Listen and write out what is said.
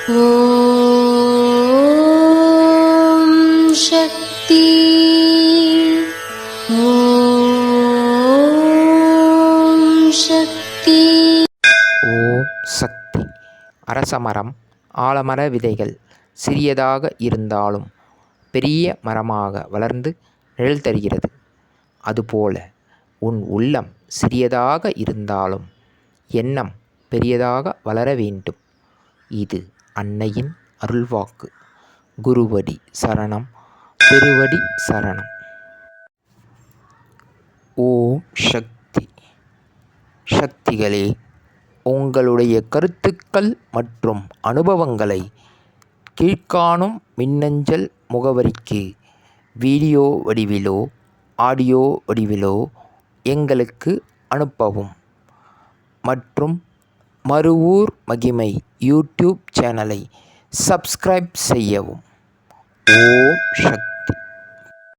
ஓம் சக்தி. ஓம் சக்தி. ஓம் சக்தி. அரசமரம் ஆலமர விதைகள் சிறியதாக இருந்தாலும் பெரிய மரமாக வளர்ந்து நிழல் தருகிறது. அதுபோல உன் உள்ளம் சிறியதாக இருந்தாலும் எண்ணம் பெரியதாக வளர வேண்டும். இது அன்னையின் அருள்வாக்கு. குருவடி சரணம், திருவடி சரணம். ஓம் சக்தி. சக்திகளே, உங்களுடைய கருத்துக்கள் மற்றும் அனுபவங்களை கீழ்காணும் மின்னஞ்சல் முகவரிக்கு வீடியோ வடிவிலோ ஆடியோ வடிவிலோ எங்களுக்கு அனுப்பவும். மற்றும் மறுவூர் மகிமை யூடியூப் சேனலை சப்ஸ்கிரைப் செய்யவும். ஓம்